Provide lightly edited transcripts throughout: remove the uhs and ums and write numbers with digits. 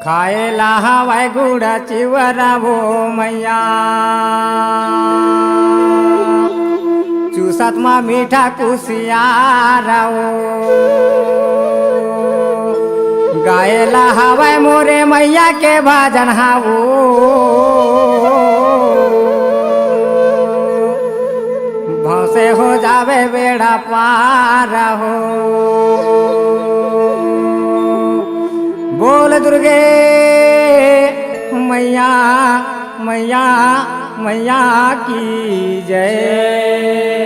खायला हवाय गुडाची वरावो मैया, चुसातमा मीठा कुसियारावो, गायला हवाय मोरे मैया के भजन हावो, भौसे हो जावे बेड़ा पार हो। बोल दुर्गे मैया मैया मैया की जय।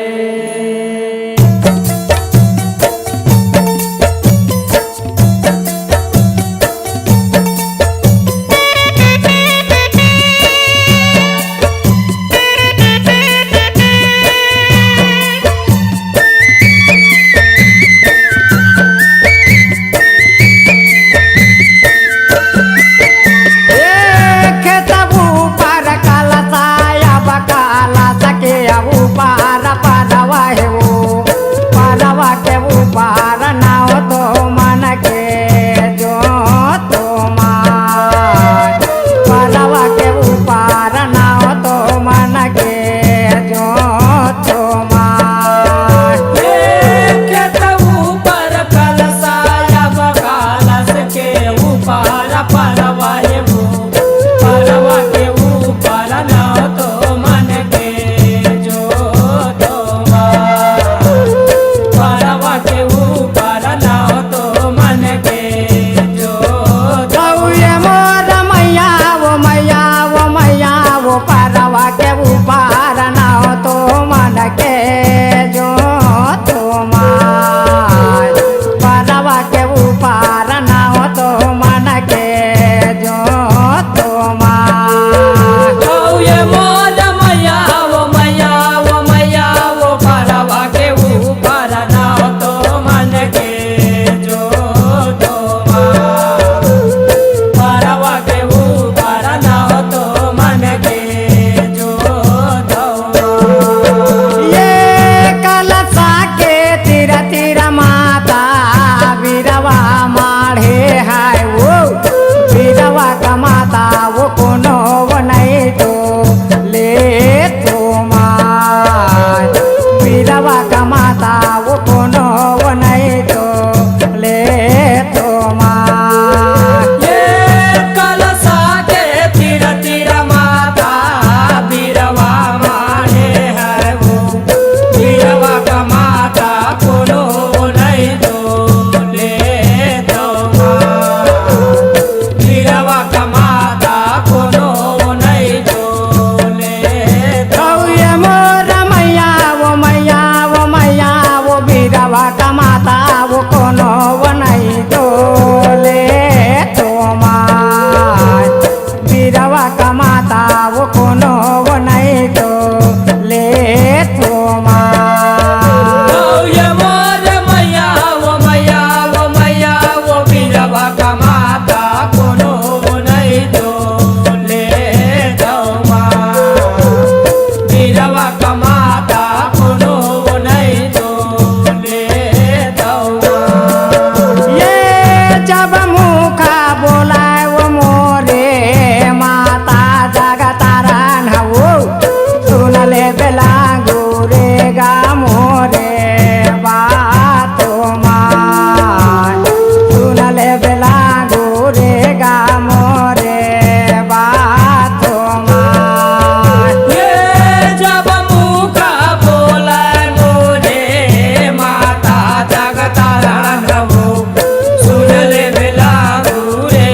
सुन ले बेला गुरे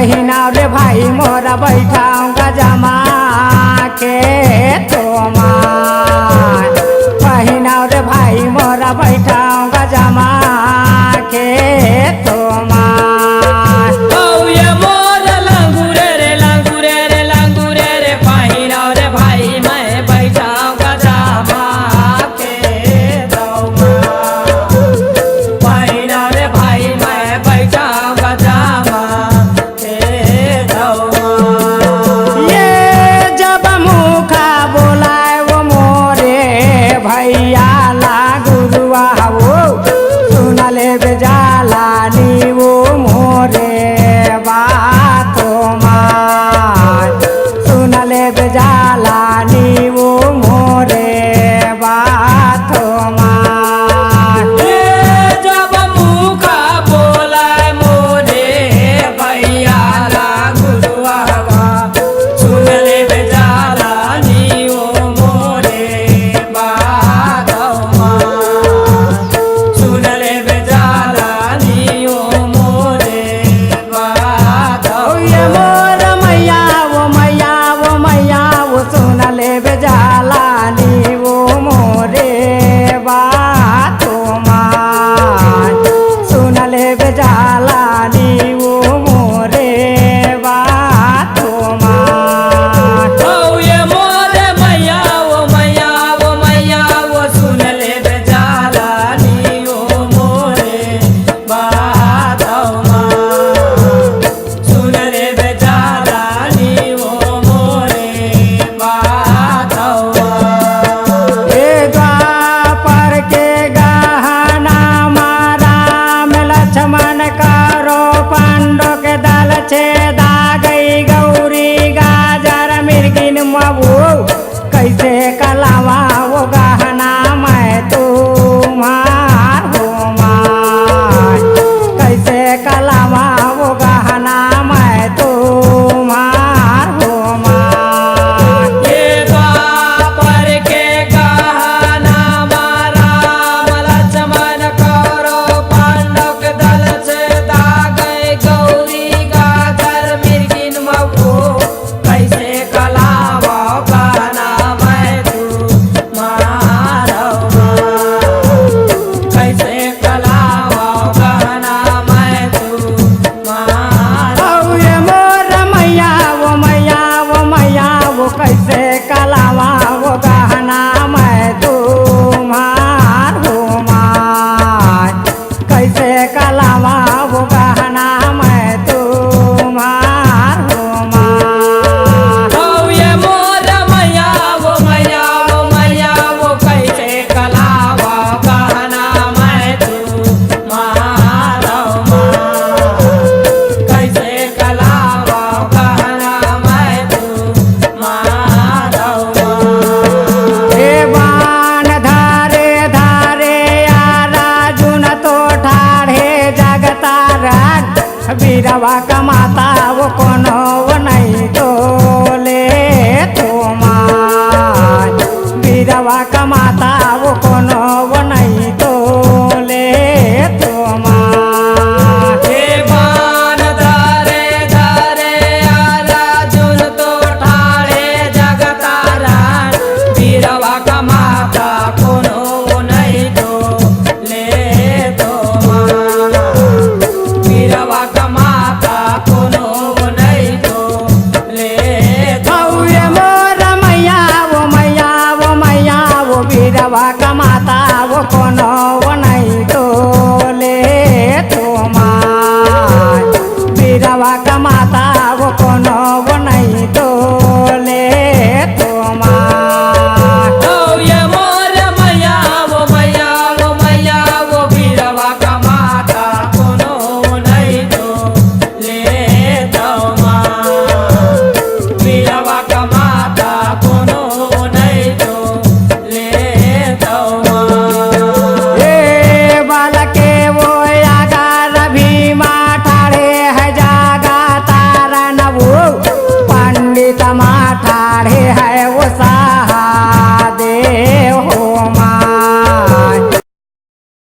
पहिना रे भाई मोरा बैठाऊंगा जमा के तोमार पहिना रे भाई मोरा बैठाऊंगा जमा के तोमार ये मोर लंगूरे रे पहिना रे भाई मैं बैठाऊंगा जमा के तोमार पहिना रे भाई मैं बैठाऊंगा जमा के तोमार ये जब मुखा बोलाए वो मोरे भैया ला गुरुआ वो सुन ले बेजाला नी वो मोरे बातो मार सुन ले बेजाला नी वो मोरे बातो मार जब मुखा बोला मोरे भैया ला गुरुआ सुन ले बेजाला नी ओ मोरे बादमा सुन ले बेजाला नी ओ मोरे बादमा ये मोर मैया वो सुन ले बेजाला नी वो मोरे बातो मार सुन ले बेजाला नी वो मोरे बातो मार ये मोरे मैया वो सुन ले बेजाला नी ओ मोरे बादमा सुन ले बेजाला नी ओ मोरे बादमा ए द्वापर के गहना राम लक्ष्मण करो पांडव के दल छेदा गई गौरी गाजर मिर्गिन मबू कैसे कलावा वो गहना मैं तुम्हार हो मार कैसे कलावा वो गहना मैं तुम्हार हो मार ये द्वापर के गहना राम लक्ष्मण करो पांडव के दल से दागै गौरी गाजर मिर्गिन मऊ कैसे कलावा गहना मैं तुम्हारा कैसे कलावा गहना मैं तुम्हारा ये मोर मैया वो कैसे कलावा वो गहना मैं तुम्हार हो मार कैसे कलावा वो गहना मैं तुम्हार हो मार ये मोर मैया वो कैसे कलावा गहना मैं तुम्हारा कैसे कलावा गहना मैं तुम्हारा हे बाण धारे धारे यारा जुन तो ठाढ़े जगतारा बीरवा कमाता वो कोनो